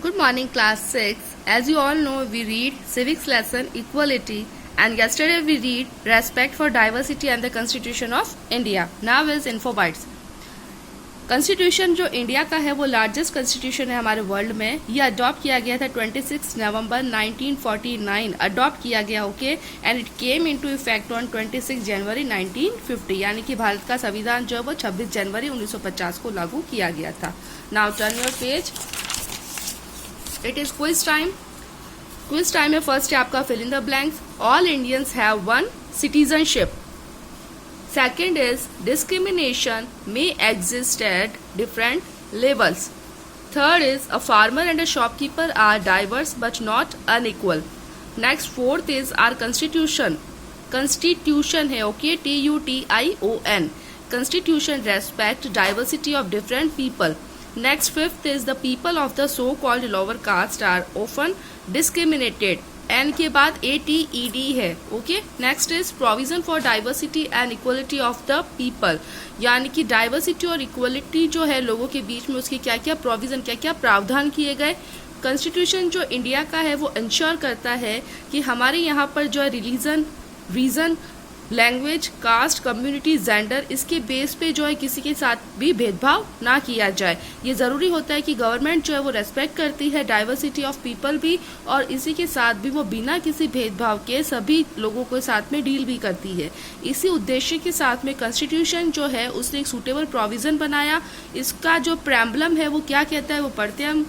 Good morning, class 6. As you all know, we read civics lesson equality, and yesterday we read respect for diversity and the Constitution of India. Now is info bites. Constitution जो India का है वो largest constitution है हमारे world में. ये adopt किया गया था 26 नवंबर 1949 अडॉप्ट किया गया. Okay, and it came into effect on 26 जनवरी 1950. यानी कि भारत का संविधान जो है वो 26 जनवरी 1950 को लागू किया गया था. Now turn your page. It is quiz time. Quiz time में फर्स्ट है आपका fill in the blanks. All Indians have one citizenship. Second is discrimination may exist at different levels. Third is a farmer and a shopkeeper are diverse but not unequal. Next, fourth is our constitution. Constitution है okay, TUTION. Constitution respect diversity of different people. Next, fifth is the people of the so-called lower caste are often discriminated. N के बाद ATED है. Okay, next is provision for diversity and equality of the people. यानी कि diversity और equality जो है लोगों के बीच में उसके क्या क्या प्रोविजन, क्या क्या प्रावधान किए गए. कॉन्स्टिट्यूशन जो इंडिया का है वो इंश्योर करता है कि हमारे यहाँ पर जो है religion, region, language, caste, community, gender, इसके बेस पे जो है किसी के साथ भी भेदभाव ना किया जाए. ये ज़रूरी होता है कि गवर्नमेंट जो है वो रेस्पेक्ट करती है डाइवर्सिटी ऑफ पीपल भी, और इसी के साथ भी वो बिना किसी भेदभाव के सभी लोगों को साथ में डील भी करती है. इसी उद्देश्य के साथ में कॉन्स्टिट्यूशन जो है उसने एक सूटेबल प्रोविज़न बनाया. इसका जो प्रेम्बलम है वो क्या कहता है, वो पढ़ते हैं हम.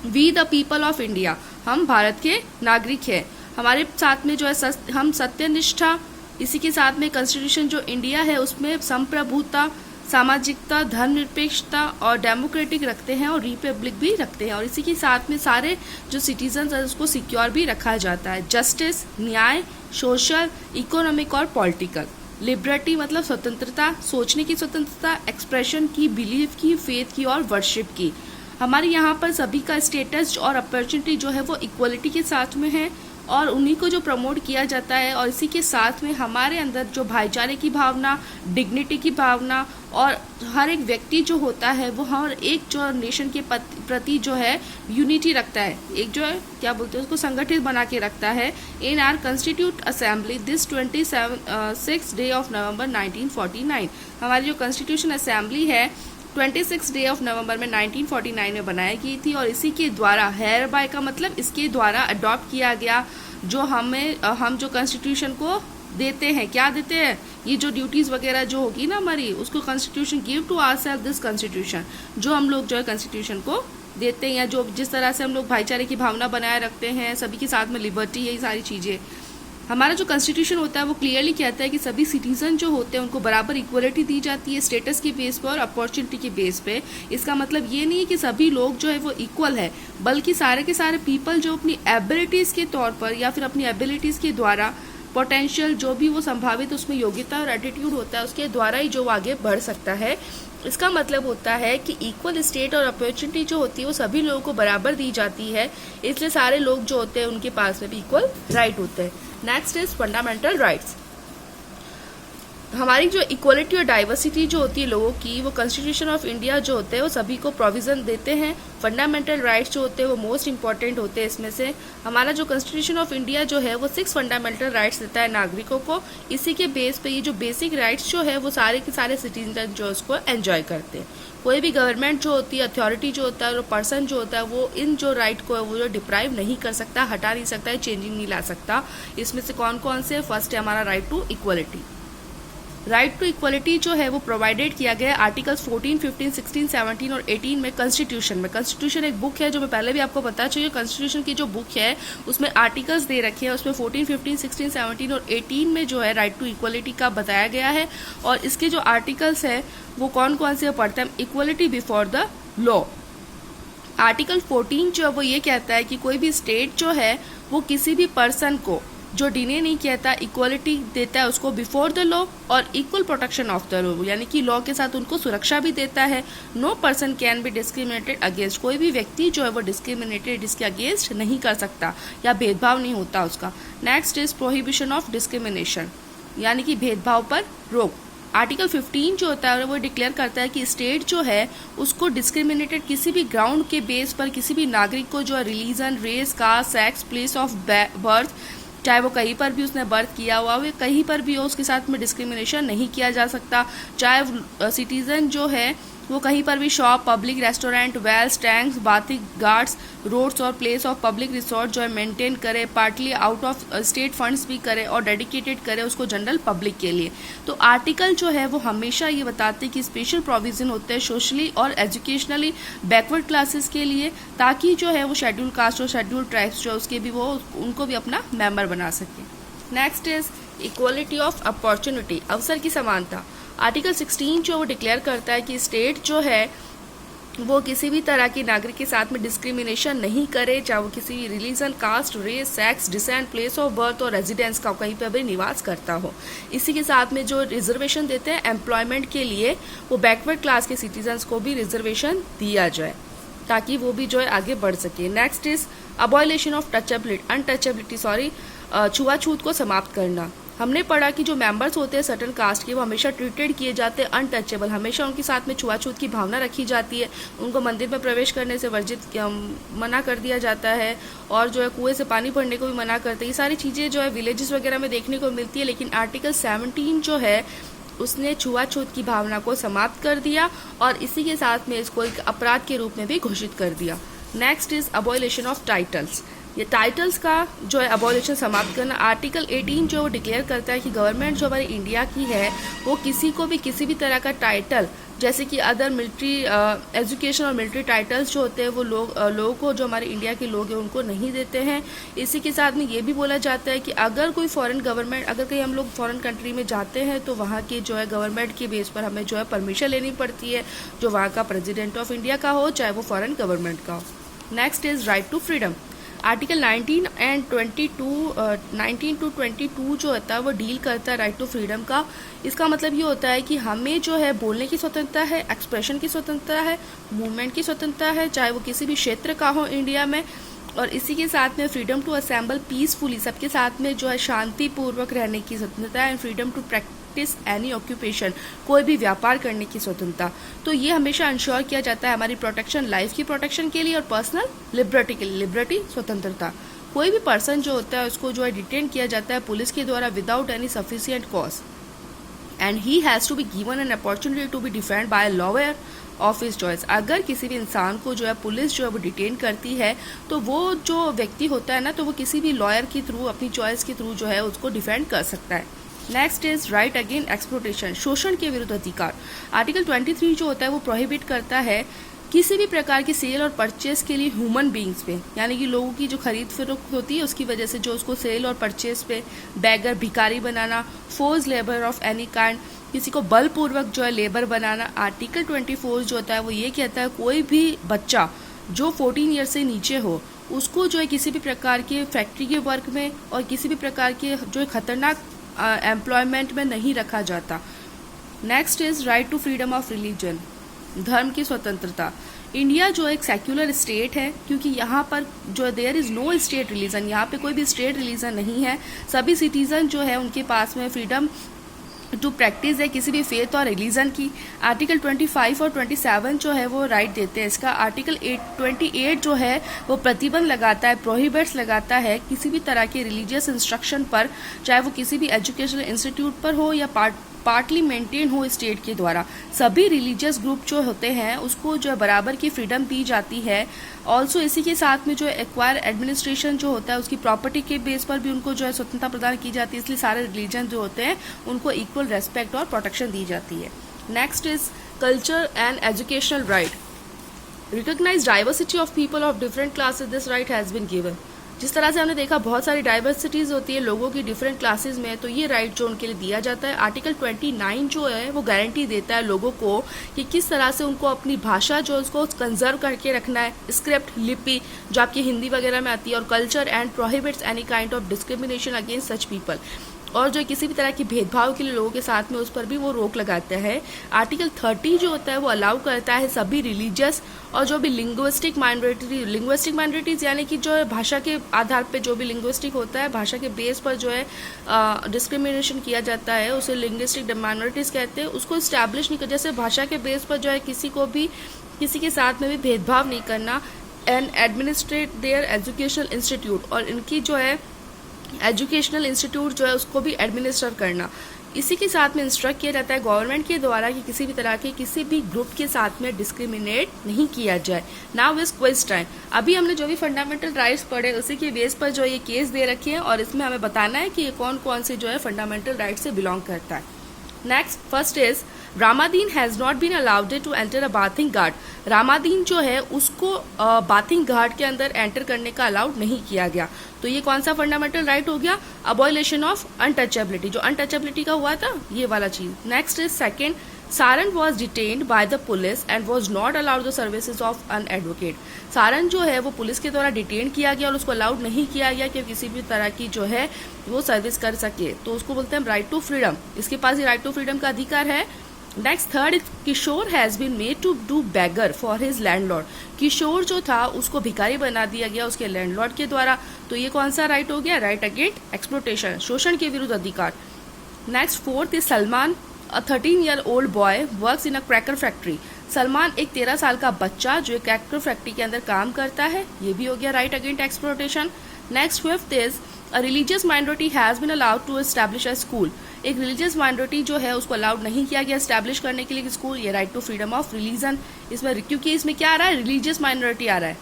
We the people of India, हम भारत के नागरिक हैं. हमारे साथ में जो है हम सत्यनिष्ठा, इसी के साथ में कॉन्स्टिट्यूशन जो इंडिया है उसमें संप्रभुता, सामाजिकता, धर्मनिरपेक्षता और डेमोक्रेटिक रखते हैं और रिपब्लिक भी रखते हैं. और इसी के साथ में सारे जो सिटीजन्स हैं उसको सिक्योर भी रखा जाता है. जस्टिस, न्याय, सोशल, इकोनॉमिक और पॉलिटिकल. लिबर्टी मतलब स्वतंत्रता, सोचने की स्वतंत्रता, एक्सप्रेशन की, बिलीफ की, फेथ की और वर्शिप की. हमारे यहाँ पर सभी का स्टेटस और अपॉर्चुनिटी जो है वो इक्वलिटी के साथ में है और उन्हीं को जो प्रमोट किया जाता है. और इसी के साथ में हमारे अंदर जो भाईचारे की भावना, डिग्निटी की भावना, और हर एक व्यक्ति जो होता है वो हर एक जो नेशन के प्रति जो है यूनिटी रखता है, एक जो है क्या बोलते हैं उसको संगठित बना के रखता है. इन are constitute assembly this 26 day of November 1949. हमारी जो कॉन्स्टिट्यूशन असेंबली है 26 डे ऑफ नवंबर में 1949 में बनाई गई थी. और इसी के द्वारा, हेयर बाय का मतलब इसके द्वारा अडॉप्ट किया गया. जो हम जो कॉन्स्टिट्यूशन को देते हैं, क्या देते हैं, ये जो ड्यूटीज़ वगैरह जो होगी ना हमारी, उसको constitution give to ourselves this constitution. जो हम लोग जो है कॉन्स्टिट्यूशन को देते हैं, या जो जिस तरह से हम लोग भाईचारे की भावना बनाए रखते हैं, सभी के साथ में लिबर्टी, यही सारी चीज़ें. हमारा जो कॉन्स्टिट्यूशन होता है वो क्लियरली कहता है कि सभी सिटीजन जो होते हैं उनको बराबर इक्वलिटी दी जाती है स्टेटस के बेस पे और अपॉर्चुनिटी के बेस पे. इसका मतलब ये नहीं है कि सभी लोग जो है वो इक्वल है, बल्कि सारे के सारे पीपल जो अपनी एबिलिटीज़ के तौर पर या फिर अपनी एबिलिटीज़ के द्वारा, पोटेंशियल जो भी वो संभावित उसमें योग्यता और एटीट्यूड होता है उसके द्वारा ही जो आगे बढ़ सकता है. इसका मतलब होता है कि इक्वल स्टेट और अपॉर्चुनिटी जो होती है वो सभी लोगों को बराबर दी जाती है. इसलिए सारे लोग जो होते हैं उनके पास में भी इक्वल राइट होते हैं. Next is fundamental rights. हमारी जो इक्वलिटी और डाइवर्सिटी जो होती है लोगों की, वो कॉन्स्टिट्यूशन ऑफ इंडिया जो होते हैं वो सभी को प्रोविज़न देते हैं. फंडामेंटल राइट्स जो होते हैं वो मोस्ट इंपॉर्टेंट होते हैं. इसमें से हमारा जो कॉन्स्टिट्यूशन ऑफ इंडिया जो है वो 6 फंडामेंटल राइट्स देता है नागरिकों को. इसी के बेस पे ये जो बेसिक राइट्स जो है वो सारे के सारे सिटीजन जो उसको एंजॉय करते हैं. कोई भी गवर्नमेंट जो होती है, अथॉरिटी जो होता है और पर्सन जो होता है वो इन जो राइट को है वो जो डिप्राइव नहीं कर सकता, हटा नहीं सकता है, चेंजिंग नहीं ला सकता. इसमें से कौन कौन से? फर्स्ट है हमारा right to equality. Right to equality जो है वो प्रोवाइडेड किया गया है आर्टिकल्स 14, 15, 16, 17 और 18 में कॉन्स्टिट्यूशन में. कॉन्स्टिट्यूशन एक बुक है जो मैं पहले भी आपको बता चुकी हूँ. कॉन्स्टिट्यूशन की जो बुक है उसमें आर्टिकल्स दे रखे हैं, उसमें 14, 15, 16, 17 और 18 में जो है राइट टू इक्वलिटी का बताया गया है. और इसके जो आर्टिकल्स है वो कौन कौन से पढ़ते हैं? Equality before the law. Article 14 जो है वो ये कहता है कि कोई भी स्टेट जो है वो किसी भी पर्सन को जो डिने नहीं कहता, इक्वलिटी देता है उसको बिफोर द लॉ और equal protection of the law, यानी कि लॉ के साथ उनको सुरक्षा भी देता है. No person can be discriminated against. कोई भी व्यक्ति जो है वो डिस्क्रिमिनेटेड इसके अगेंस्ट नहीं कर सकता या भेदभाव नहीं होता उसका. Next is prohibition of discrimination, यानी कि भेदभाव पर रोक. आर्टिकल 15 जो होता है वो डिक्लेयर करता है कि स्टेट जो है उसको डिस्क्रिमिनेटेड किसी भी ग्राउंड के बेस पर किसी भी नागरिक को जो है religion, race, caste, sex, place of birth, चाहे वो कहीं पर भी उसने बर्थ किया हुआ हो, कहीं पर भी हो, उसके साथ में डिस्क्रिमिनेशन नहीं किया जा सकता। चाहे सिटीजन जो है वो कहीं पर भी shop, public restaurant, wells, tanks, bathing guards, roads और प्लेस ऑफ पब्लिक रिसोर्ट जो है मेंटेन करे, partly out of state funds भी करे और डेडिकेटेड करे उसको जनरल पब्लिक के लिए। तो आर्टिकल जो है वो हमेशा ये बताते हैं कि स्पेशल प्रोविजन होते हैं सोशली और एजुकेशनली बैकवर्ड क्लासेस के लिए, ताकि जो है वो शेड्यूल कास्ट और शेड्यूल ट्राइब्स जो उसके भी वो उनको भी अपना मेंबर बना सके। Next is equality of opportunity, अवसर की समानता। आर्टिकल 16 जो वो डिक्लेयर करता है कि स्टेट जो है वो किसी भी तरह के नागरिक के साथ में डिस्क्रिमिनेशन नहीं करे, चाहे वो किसी भी religion, caste, race, sex, descent, place of birth और रेजिडेंस का कहीं पर भी निवास करता हो। इसी के साथ में जो रिजर्वेशन देते हैं एम्प्लॉयमेंट के लिए, वो बैकवर्ड क्लास के सिटीजन्स को भी रिजर्वेशन दिया जाए ताकि वो भी जो है आगे बढ़ सके। Next is abolition of untouchability, छुआछूत को समाप्त करना। हमने पढ़ा कि जो मेंबर्स होते हैं सर्टन कास्ट के वो हमेशा ट्रीटेड किए जाते हैं अनटचेबल, हमेशा उनके साथ में छुआछूत की भावना रखी जाती है, उनको मंदिर में प्रवेश करने से वर्जित मना कर दिया जाता है और जो है कुएं से पानी भरने को भी मना करते हैं। ये सारी चीज़ें जो है विलेजेस वगैरह में देखने को मिलती है, लेकिन आर्टिकल 17 जो है उसने छुआछूत की भावना को समाप्त कर दिया और इसी के साथ में इसको एक अपराध के रूप में भी घोषित कर दिया। Next is abolition of titles, ये टाइटल्स का जो है अबॉलिशन समाप्त करना। आर्टिकल 18 जो डिक्लेयर करता है कि गवर्नमेंट जो हमारी इंडिया की है वो किसी को भी किसी भी तरह का टाइटल, जैसे कि अदर मिलिट्री एजुकेशन और मिलिट्री टाइटल्स जो होते हैं वो लोगों को, जो हमारे इंडिया के लोग हैं उनको नहीं देते हैं। इसी के साथ में ये भी बोला जाता है कि अगर कोई फॉरेन गवर्नमेंट, अगर कहीं हम लोग फॉरेन कंट्री में जाते हैं तो वहाँ के जो है गवर्नमेंट के बेस पर हमें जो है परमिशन लेनी पड़ती है, जो वहाँ का प्रेसिडेंट ऑफ इंडिया का हो, चाहे वो फॉरेन गवर्नमेंट का हो। Next is right to freedom. Article 19 and 19 to 22 जो होता है वो डील करता है राइट टू फ्रीडम का। इसका मतलब ये होता है कि हमें जो है बोलने की स्वतंत्रता है, एक्सप्रेशन की स्वतंत्रता है, मूवमेंट की स्वतंत्रता है, चाहे वो किसी भी क्षेत्र का हो इंडिया में, और इसी के साथ में फ्रीडम टू असेंबल पीसफुली, सबके साथ में जो है शांतिपूर्वक रहने की स्वतंत्रता है, and freedom to practice any occupation, कोई भी व्यापार करने की स्वतंत्रता। तो ये हमेशा इंश्योर किया जाता है हमारी प्रोटेक्शन, लाइफ की प्रोटेक्शन के लिए और पर्सनल लिबर्टी के लिए, लिबर्टी स्वतंत्रता। कोई भी पर्सन जो होता है उसको जो है डिटेन किया जाता है पुलिस के द्वारा without any sufficient cause, and he has to be given an opportunity to be defend by lawyer of his choice. अगर किसी भी इंसान को जो है पुलिस जो है वो डिटेन करती है तो वो जो व्यक्ति होता है ना, तो वो किसी भी लॉयर के थ्रू, अपनी चॉइस के थ्रू जो है उसको डिफेंड कर सकता है। Next is right again exploitation, शोषण के विरुद्ध अधिकार। आर्टिकल 23 जो होता है वो प्रोहिबिट करता है किसी भी प्रकार की सेल और परचेस के लिए ह्यूमन बींग्स पे, यानी कि लोगों की जो खरीद फरोख्त होती है उसकी वजह से जो उसको सेल और परचेस पे बैगर, भिखारी बनाना, force labour of any kind, किसी को बलपूर्वक जो है लेबर बनाना। आर्टिकल 24 जो होता है वो ये कहता है कोई भी बच्चा जो 14 ईयर से नीचे हो उसको जो है किसी भी प्रकार के फैक्ट्री के वर्क में और किसी भी प्रकार के जो खतरनाक एम्प्लॉयमेंट में नहीं रखा जाता। Next is right to freedom of religion, धर्म की स्वतंत्रता। इंडिया जो एक सेक्युलर स्टेट है, क्योंकि यहाँ पर जो there is no state religion, यहाँ पे कोई भी स्टेट रिलीजन नहीं है। सभी सिटीजन जो है उनके पास में फ्रीडम टू प्रैक्टिस है किसी भी फेथ और रिलीजन की। आर्टिकल 25 और 27 जो है वो राइट देते हैं इसका। आर्टिकल 28 जो है वो प्रतिबंध लगाता है, प्रोहिबिट्स लगाता है किसी भी तरह के रिलीजियस इंस्ट्रक्शन पर, चाहे वो किसी भी एजुकेशनल इंस्टीट्यूट पर हो या पार्टली मेंटेन हो स्टेट के द्वारा। सभी रिलीजियस ग्रुप जो होते हैं उसको जो है बराबर की फ्रीडम दी जाती है। ऑल्सो इसी के साथ में जो एक्वायर एडमिनिस्ट्रेशन जो होता है उसकी प्रॉपर्टी के बेस पर भी उनको जो है स्वतंत्रता प्रदान की जाती है, इसलिए सारे रिलीजन जो होते हैं उनको इक्वल रेस्पेक्ट और प्रोटेक्शन दी जाती है। Next is culture and educational right, recognise diversity of people of different classes, this right has been given. जिस तरह से हमने देखा बहुत सारी डाइवर्सिटीज होती है लोगों की डिफरेंट क्लासेस में, तो ये राइट जो उनके लिए दिया जाता है। आर्टिकल 29 जो है वो गारंटी देता है लोगों को कि किस तरह से उनको अपनी भाषा जो उसको कंजर्व करके रखना है, स्क्रिप्ट, लिपि जो आपकी हिंदी वगैरह में आती है, और culture, and prohibits any kind of discrimination against such people. और जो किसी भी तरह की भेदभाव के लिए लोगों के साथ में उस पर भी वो रोक लगाता है। आर्टिकल 30 जो होता है वो अलाउ करता है सभी रिलीजियस और जो भी लिंग्विस्टिक माइनॉरिटीज यानी कि जो है भाषा के आधार पे जो भी लिंग्विस्टिक होता है, भाषा के बेस पर जो है डिस्क्रिमिनेशन किया जाता है उसे लिंग्विस्टिक माइनॉरिटीज कहते हैं, उसको इस्टेब्लिश नहीं कर, जैसे भाषा के बेस पर जो है किसी के साथ में भी भेदभाव नहीं करना, and administrate there educational institute, और इनकी जो है एजुकेशनल इंस्टीट्यूट जो है उसको भी एडमिनिस्टर करना। इसी के साथ में इंस्ट्रक्ट किया जाता है गवर्नमेंट के द्वारा कि किसी भी तरह के किसी भी ग्रुप के साथ में डिस्क्रिमिनेट नहीं किया जाए। Now is quiz time. अभी हमने जो भी फंडामेंटल राइट्स पढ़े उसी के बेस पर जो ये केस दे रखे हैं और इसमें हमें बताना है कि ये कौन कौन से जो है फंडामेंटल राइट से बिलोंग करता है। Next, first is Ramadin has not been allowed to enter a bathing ghat. Ramadin जो है उसको बाथिंग घाट के अंदर एंटर करने का अलाउड नहीं किया गया। तो ये कौन सा फंडामेंटल राइट हो गया? अबॉलिशन ऑफ अनटचेबिलिटी, जो अनटचेबिलिटी का हुआ था ये वाला चीज। Next is second, Saran was detained by the police and was not allowed the services of an advocate. Saran जो है वो पुलिस के द्वारा डिटेन किया गया और उसको अलाउड नहीं किया गया कि किसी भी तरह की जो है वो सर्विस कर सके, तो उसको बोलते हैं राइट टू फ्रीडम। इसके पास ये राइट टू फ्रीडम का अधिकार है। Next, third, Kishore has been made to do beggar for his landlord. Kishore जो था उसको भिखारी बना दिया गया उसके लैंडलॉर्ड के द्वारा, तो ये कौन सा राइट हो गया? राइट अगेंस्ट एक्सप्लोटेशन, शोषण के विरुद्ध अधिकार। Next, fourth is Salman, a 13-year-old boy works in a cracker factory. Salman एक 13 साल का बच्चा जो क्रैकर फैक्ट्री के अंदर काम करता है, ये भी हो गया right against exploitation. Next, fifth is a religious minority has been allowed to establish a school. एक रिलीजियस माइनॉरिटी जो है उसको अलाउड नहीं किया गया एस्टैब्लिश करने के लिए स्कूल, ये right to freedom of religion, इसमें क्योंकि इसमें क्या आ रहा है? रिलीजियस माइनॉरिटी आ रहा है।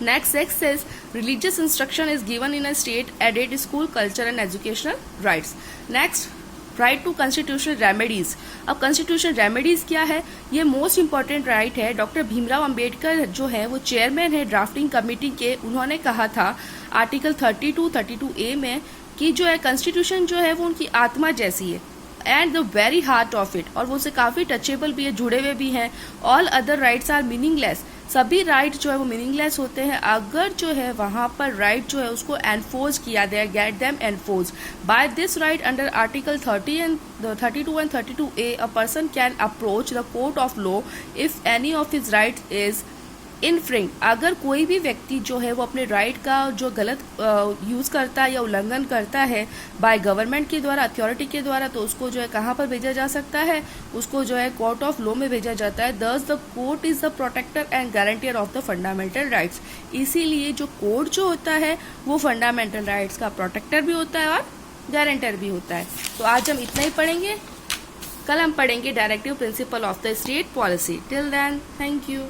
Next, six is religious instruction is given in a state aided school culture and educational rights. Next, right to constitutional remedies. अब कॉन्स्टिट्यूशनल रेमेडीज क्या है? ये मोस्ट इंपॉर्टेंट राइट है। डॉक्टर भीमराव अंबेडकर जो है वो चेयरमैन है ड्राफ्टिंग कमेटी के, उन्होंने कहा था आर्टिकल 32A में कि जो है कॉन्स्टिट्यूशन जो है वो उनकी आत्मा जैसी है, and the very heart of it, और वो उसे काफी टचेबल भी है, जुड़े हुए भी हैं। All other rights are meaningless, सभी राइट जो है वो मीनिंगलेस होते हैं अगर जो है वहां पर राइट जो है उसको एनफोर्स किया जाए, get them enforce by this right under article 32 and 32A a person can approach the court of law if any of his right is infringe. अगर कोई भी व्यक्ति जो है वो अपने राइट का जो गलत यूज़ करता है या उल्लंघन करता है बाय गवर्नमेंट के द्वारा, अथॉरिटी के द्वारा, तो उसको जो है कहाँ पर भेजा जा सकता है? उसको जो है कोर्ट ऑफ लॉ में भेजा जाता है। Thus the court is the protector and guarantor of the fundamental rights. इसीलिए जो कोर्ट जो होता है वो फंडामेंटल राइट्स का प्रोटेक्टर भी होता है और गारंटर भी होता है। तो आज हम इतना ही पढ़ेंगे, कल हम पढ़ेंगे directive principle of the state policy. Till then, thank you.